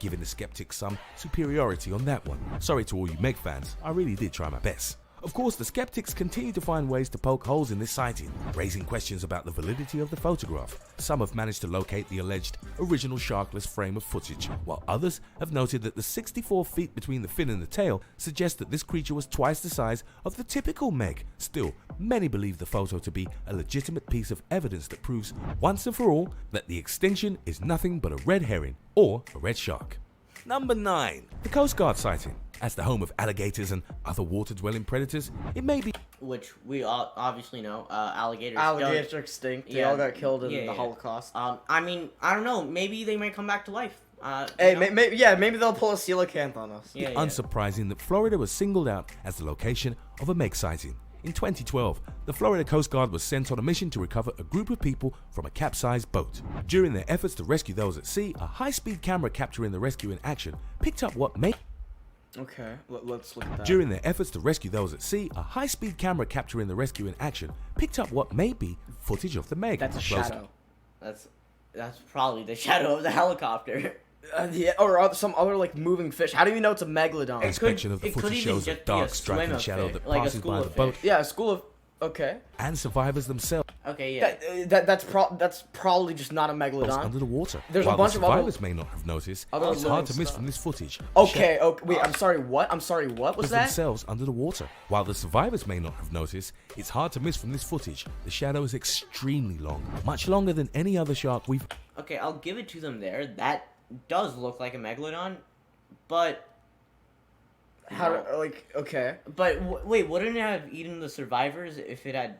[SPEAKER 3] Giving the skeptics some superiority on that one. Sorry to all you Meg fans, I really did try my best. Of course, the skeptics continue to find ways to poke holes in this sighting, raising questions about the validity of the photograph. Some have managed to locate the alleged original sharkless frame of footage, while others have noted that the 64 feet between the fin and the tail suggests that this creature was twice the size of the typical Meg. Still, many believe the photo to be a legitimate piece of evidence that proves once and for all that the extinction is nothing but a red herring or a red shark. Number 9. The Coast Guard sighting. as the home of alligators and other water-dwelling predators, it may be
[SPEAKER 2] which we obviously know, alligators.
[SPEAKER 1] Alligators are extinct. They all got killed in the Holocaust.
[SPEAKER 2] I mean, I don't know. Maybe they might come back to life.
[SPEAKER 1] Hey, maybe they'll pull a coelacanth on us.
[SPEAKER 3] unsurprising that Florida was singled out as the location of a Meg sighting. In 2012, the Florida Coast Guard was sent on a mission to recover a group of people from a capsized boat. During their efforts to rescue those at sea, a high-speed camera capturing the rescue in action picked up what may...
[SPEAKER 1] Okay, let's look at that.
[SPEAKER 3] During their efforts to rescue those at sea, a high-speed camera capturing the rescue in action picked up what may be footage of the Meg.
[SPEAKER 1] That's a shadow.
[SPEAKER 2] That's probably the shadow of the helicopter.
[SPEAKER 1] Or some other like moving fish. How do you know it's a megalodon?
[SPEAKER 3] Inspection of the footage shows a dark striking shadow that passes by the boat.
[SPEAKER 1] Yeah, a school of... Okay.
[SPEAKER 3] And survivors themselves.
[SPEAKER 2] Okay, yeah.
[SPEAKER 1] That's probably just not a megalodon.
[SPEAKER 3] Under the water.
[SPEAKER 1] There's
[SPEAKER 3] While
[SPEAKER 1] a bunch
[SPEAKER 3] the
[SPEAKER 1] of other...
[SPEAKER 3] survivors may not have noticed, it's hard to miss from this footage.
[SPEAKER 1] Okay, wait, I'm sorry, what? What was that?
[SPEAKER 3] Themselves under the water. While the survivors may not have noticed, it's hard to miss from this footage. The shadow is extremely long, much longer than any other shark we've...
[SPEAKER 2] Okay, I'll give it to them there. That does look like a megalodon, but...
[SPEAKER 1] okay.
[SPEAKER 2] But wait, wouldn't it have eaten the survivors if it had...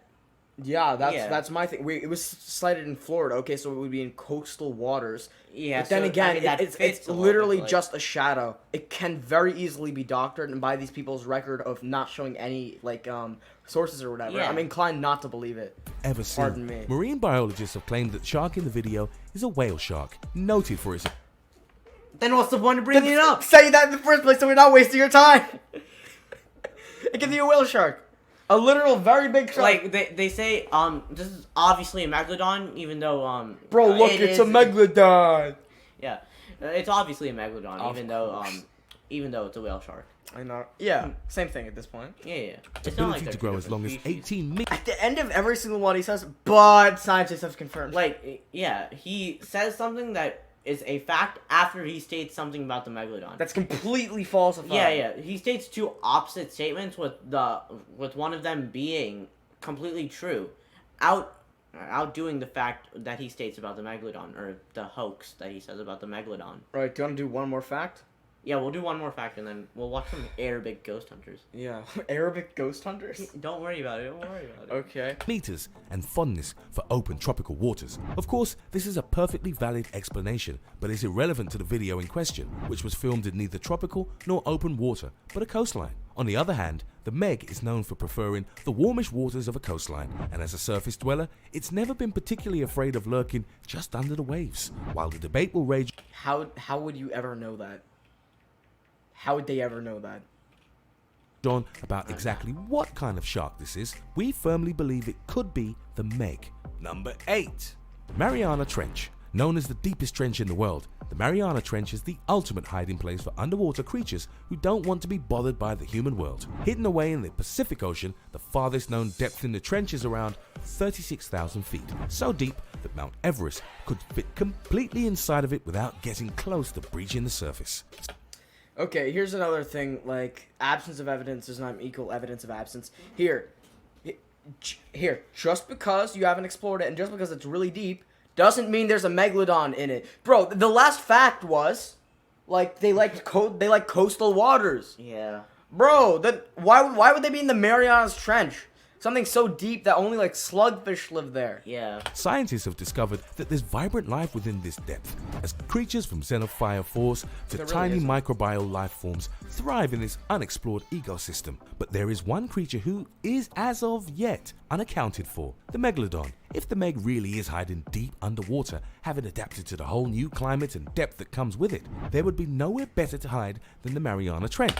[SPEAKER 1] Yeah, that's my thing. It was sighted in Florida, okay, so it would be in coastal waters.
[SPEAKER 2] Yeah,
[SPEAKER 1] but then again, it's literally
[SPEAKER 2] like...
[SPEAKER 1] just a shadow. It can very easily be doctored, and by these people's record of not showing any, sources or whatever, I'm inclined not to believe it.
[SPEAKER 3] Ever seen.
[SPEAKER 1] Pardon me.
[SPEAKER 3] Marine biologists have claimed that the shark in the video is a whale shark, noted for its...
[SPEAKER 2] Then what's the point of bringing it up?
[SPEAKER 1] Say that in the first place so we're not wasting your time. It could be a whale shark. A literal very big shark.
[SPEAKER 2] Like, they say, this is obviously a megalodon, even though,
[SPEAKER 1] Bro, look, it's a megalodon.
[SPEAKER 2] Yeah. It's obviously a megalodon, even though it's a whale shark.
[SPEAKER 1] I know. Yeah, same thing at this point.
[SPEAKER 2] Yeah.
[SPEAKER 3] It's not like to grow as long as 18 meters.
[SPEAKER 1] At the end of every single one, he says, but scientists have confirmed.
[SPEAKER 2] Like, yeah, he says something that is a fact after he states something about the megalodon.
[SPEAKER 1] That's completely falsified.
[SPEAKER 2] Yeah. He states two opposite statements with one of them being completely true, outdoing the fact that he states about the megalodon, or the hoax that he says about the megalodon.
[SPEAKER 1] Right, do you want to do one more fact?
[SPEAKER 2] Yeah, we'll do one more fact and then we'll watch some Arabic ghost hunters.
[SPEAKER 1] Yeah, Arabic ghost hunters?
[SPEAKER 2] Don't worry about it,
[SPEAKER 1] Okay.
[SPEAKER 3] Meters and fondness for open tropical waters. Of course, this is a perfectly valid explanation, but is irrelevant to the video in question, which was filmed in neither tropical nor open water, but a coastline. On the other hand, the Meg is known for preferring the warmish waters of a coastline, and as a surface dweller, it's never been particularly afraid of lurking just under the waves. While the debate will rage...
[SPEAKER 1] How would you ever know that? How would they ever know that?
[SPEAKER 3] On about exactly what kind of shark this is, we firmly believe it could be the Meg. Number 8. Mariana Trench. Known as the deepest trench in the world, the Mariana Trench is the ultimate hiding place for underwater creatures who don't want to be bothered by the human world. Hidden away in the Pacific Ocean, the farthest known depth in the trench is around 36,000 feet. So deep that Mount Everest could fit completely inside of it without getting close to breaching the surface.
[SPEAKER 1] Okay, here's another thing, absence of evidence does not equal evidence of absence. Here, just because you haven't explored it and just because it's really deep, doesn't mean there's a megalodon in it. Bro, the last fact was, they like coastal waters.
[SPEAKER 2] Yeah.
[SPEAKER 1] Bro, then why would they be in the Marianas Trench? Something so deep that only slugfish live there.
[SPEAKER 2] Yeah.
[SPEAKER 3] Scientists have discovered that there's vibrant life within this depth, as creatures from xenophyophores to tiny microbial life forms thrive in this unexplored ecosystem. But there is one creature who is, as of yet, unaccounted for, the Megalodon. If the Meg really is hiding deep underwater, having adapted to the whole new climate and depth that comes with it, there would be nowhere better to hide than the Mariana Trench.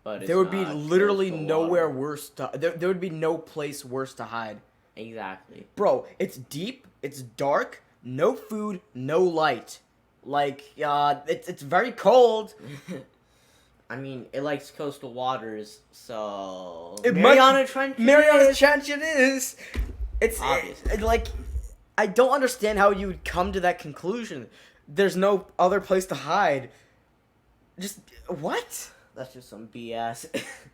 [SPEAKER 2] But
[SPEAKER 1] there would be literally nowhere worse to... There would be no place worse to hide.
[SPEAKER 2] Exactly.
[SPEAKER 1] Bro, it's deep, it's dark, no food, no light. It's very cold.
[SPEAKER 2] I mean, it likes coastal waters, so...
[SPEAKER 1] Mariana Trench it is! It's...
[SPEAKER 2] Obviously.
[SPEAKER 1] I don't understand how you would come to that conclusion. There's no other place to hide. Just... What?
[SPEAKER 2] That's just some BS.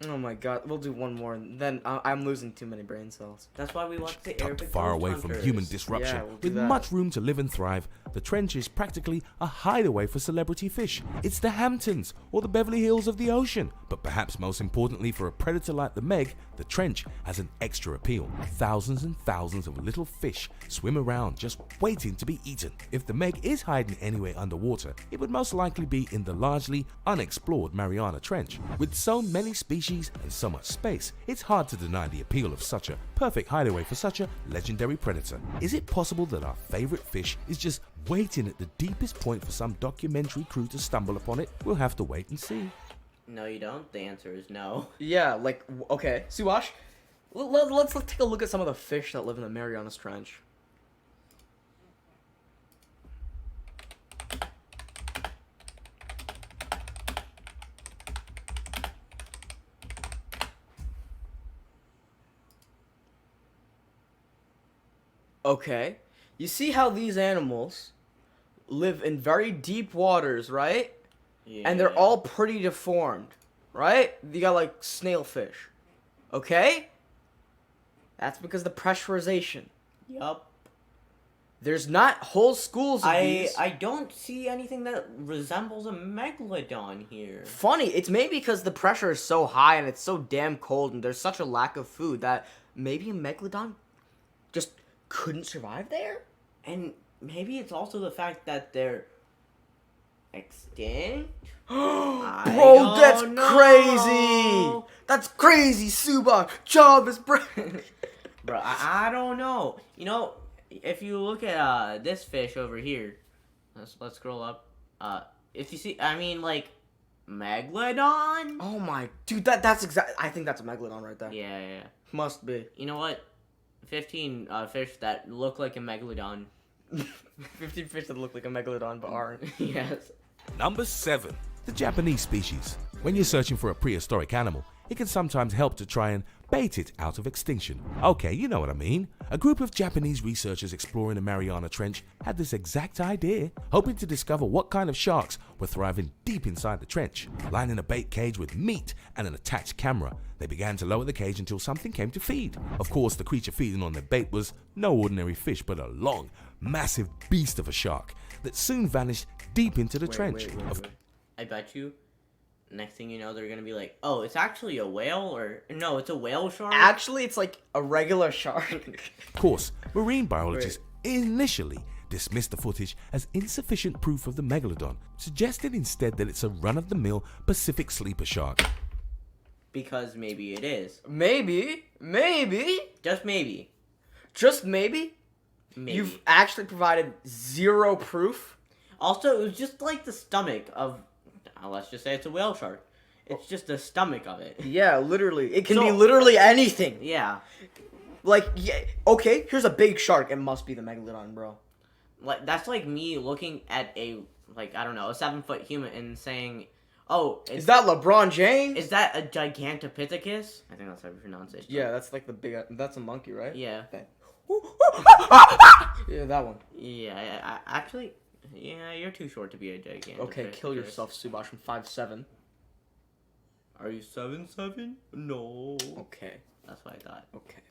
[SPEAKER 1] Oh my god, we'll do one more, and then I'm losing too many brain cells.
[SPEAKER 2] That's why we watch the
[SPEAKER 3] Tucked
[SPEAKER 2] Arabic
[SPEAKER 3] far
[SPEAKER 2] Ghost
[SPEAKER 3] away from
[SPEAKER 2] Hunters.
[SPEAKER 3] human disruption,
[SPEAKER 1] Yeah, we'll do
[SPEAKER 3] with
[SPEAKER 1] that.
[SPEAKER 3] much room to live and thrive, the trench is practically a hideaway for celebrity fish. It's the Hamptons, or the Beverly Hills of the ocean. But perhaps most importantly for a predator like the Meg, the trench has an extra appeal. Thousands and thousands of little fish swim around just waiting to be eaten. If the Meg is hiding anywhere underwater, it would most likely be in the largely unexplored Mariana Trench. With so many species and so much space, it's hard to deny the appeal of such a perfect hideaway for such a legendary predator. Is it possible that our favorite fish is just waiting at the deepest point for some documentary crew to stumble upon it? We'll have to wait and see.
[SPEAKER 2] No, you don't. The answer is no.
[SPEAKER 1] Yeah, like, okay, Subhash, let's take a look at some of the fish that live in the Marianas Trench. Okay, you see how these animals live in very deep waters, right?
[SPEAKER 2] Yeah.
[SPEAKER 1] And they're all pretty deformed, right? You got like snailfish, okay? That's because the pressurization.
[SPEAKER 2] Yup.
[SPEAKER 1] There's not whole schools of
[SPEAKER 2] I
[SPEAKER 1] these.
[SPEAKER 2] don't see anything that resembles a megalodon here.
[SPEAKER 1] Funny, it's maybe because the pressure is so high and it's so damn cold and there's such a lack of food that maybe a megalodon just couldn't survive there?
[SPEAKER 2] And maybe it's also the fact that they're extinct. I
[SPEAKER 1] Bro,
[SPEAKER 2] don't
[SPEAKER 1] that's
[SPEAKER 2] know.
[SPEAKER 1] crazy! That's crazy, Suba! Job is brain!
[SPEAKER 2] Bro, I don't know. You know, if you look at this fish over here, let's scroll up. If you see, I mean, like, Megalodon?
[SPEAKER 1] Oh my, dude, that's exact. I think that's a megalodon right there.
[SPEAKER 2] Yeah.
[SPEAKER 1] Must be.
[SPEAKER 2] You know what? 15 fish that look like a megalodon.
[SPEAKER 1] 15 fish that look like a megalodon but aren't.
[SPEAKER 2] Yes.
[SPEAKER 3] Number 7. The Japanese species. When you're searching for a prehistoric animal, it can sometimes help to try and bait it out of extinction. Okay, you know what I mean. A group of Japanese researchers exploring the Mariana Trench had this exact idea, hoping to discover what kind of sharks were thriving deep inside the trench. Lining a bait cage with meat and an attached camera, they began to lower the cage until something came to feed. Of course, the creature feeding on their bait was no ordinary fish, but a long, massive beast of a shark that soon vanished deep into the trench.
[SPEAKER 1] Wait.
[SPEAKER 2] I bet you, next thing you know, they're gonna be like, oh, it's actually a whale, or no, it's a whale shark.
[SPEAKER 1] Actually, it's like a regular shark.
[SPEAKER 3] Of course, marine biologists initially dismissed the footage as insufficient proof of the megalodon, suggesting instead that it's a run-of-the-mill Pacific sleeper shark.
[SPEAKER 2] Because maybe it is.
[SPEAKER 1] Maybe.
[SPEAKER 2] Just maybe.
[SPEAKER 1] Just maybe.
[SPEAKER 2] Maybe.
[SPEAKER 1] You've actually provided zero proof.
[SPEAKER 2] Also, it was just like the stomach of, let's just say it's a whale shark. It's just the stomach of it.
[SPEAKER 1] Yeah, literally. It can
[SPEAKER 2] So-
[SPEAKER 1] be literally anything.
[SPEAKER 2] Yeah.
[SPEAKER 1] Like, yeah, okay, here's a big shark. It must be the megalodon, bro.
[SPEAKER 2] Like, that's like me looking at a, like, I don't know, a 7-foot human and saying, oh,
[SPEAKER 1] Is that LeBron James?
[SPEAKER 2] is that a Gigantopithecus? I think that's how you pronounce it.
[SPEAKER 1] Yeah, that's like the big. That's a monkey, right?
[SPEAKER 2] Yeah.
[SPEAKER 1] Yeah, that one.
[SPEAKER 2] Yeah, I actually, yeah, you're too short to be a Gigantopithecus.
[SPEAKER 1] Okay, kill yourself, Subhash. I'm 5'7".
[SPEAKER 2] Are you 7'7"? No.
[SPEAKER 1] Okay.
[SPEAKER 2] That's what I thought.
[SPEAKER 1] Okay.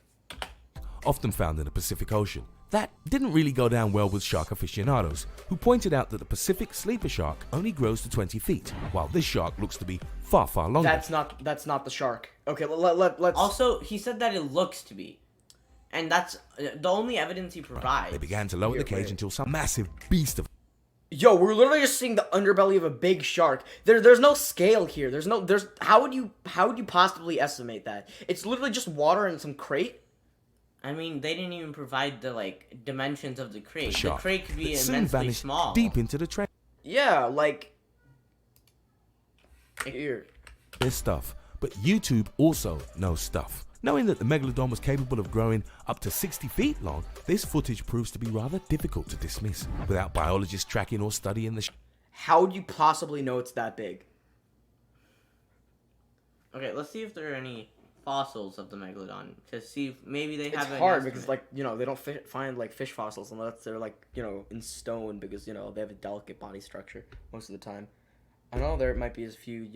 [SPEAKER 3] Often found in the Pacific Ocean. That didn't really go down well with shark aficionados, who pointed out that the Pacific sleeper shark only grows to 20 feet, while this shark looks to be far, far longer.
[SPEAKER 1] That's not the shark. Okay, let's.
[SPEAKER 2] Also, he said that it looks to be. And that's the only evidence he provides.
[SPEAKER 3] They began to lower the cage until some massive beast of
[SPEAKER 1] Yo, we're literally just seeing the underbelly of a big shark. There's no scale here. How would you possibly estimate that? It's literally just water in some crate.
[SPEAKER 2] I mean, they didn't even provide the, like, dimensions of the crate. The
[SPEAKER 3] shark
[SPEAKER 2] crate could be
[SPEAKER 3] that soon
[SPEAKER 2] immensely
[SPEAKER 3] vanished
[SPEAKER 2] small.
[SPEAKER 3] deep into the trench.
[SPEAKER 1] Yeah, like here.
[SPEAKER 3] There's stuff, but YouTube also knows stuff. Knowing that the Megalodon was capable of growing up to 60 feet long, this footage proves to be rather difficult to dismiss without biologists tracking or studying the
[SPEAKER 1] How would you possibly know it's that big?
[SPEAKER 2] Okay, let's see if there are any fossils of the Megalodon to see if maybe they have
[SPEAKER 1] It's
[SPEAKER 2] an
[SPEAKER 1] hard
[SPEAKER 2] estimate.
[SPEAKER 1] because, like, they don't find like fish fossils unless they're like in stone because they have a delicate body structure most of the time. I know there might be a few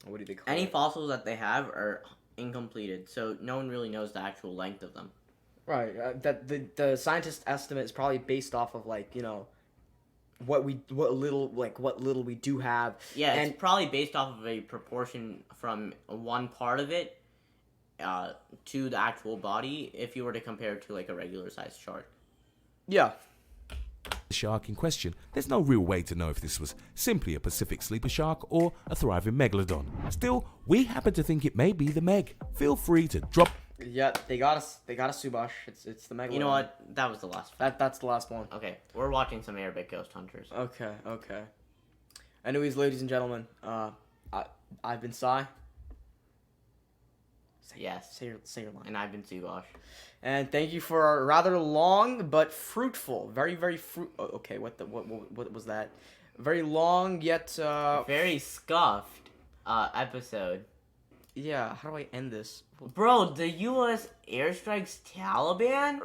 [SPEAKER 1] What do they call
[SPEAKER 2] Any
[SPEAKER 1] it?
[SPEAKER 2] fossils that they have are incompleted, so no one really knows the actual length of them.
[SPEAKER 1] Right. That the scientist estimate is probably based off of like what little we do have.
[SPEAKER 2] Yeah,
[SPEAKER 1] and
[SPEAKER 2] it's probably based off of a proportion from one part of it to the actual body. If you were to compare it to like a regular sized shark.
[SPEAKER 1] yeah.
[SPEAKER 3] The shark in question, there's no real way to know if this was simply a Pacific sleeper shark or a thriving megalodon. Still, we happen to think it may be the Meg. Feel free to drop.
[SPEAKER 1] Yeah, they got us. They got us, Subhash. It's the Megalodon.
[SPEAKER 2] You know what? That was the last one.
[SPEAKER 1] That's the last one.
[SPEAKER 2] Okay, we're watching some Arabic ghost hunters.
[SPEAKER 1] Okay. Anyways, ladies and gentlemen, I've been Sai.
[SPEAKER 2] Yes.
[SPEAKER 1] Say your line.
[SPEAKER 2] And I've been Subhash.
[SPEAKER 1] And thank you for our rather long but fruitful, very okay, what was that? Very long yet
[SPEAKER 2] Very scuffed episode.
[SPEAKER 1] yeah. How do I end this?
[SPEAKER 2] Bro, the U.S. airstrikes Taliban?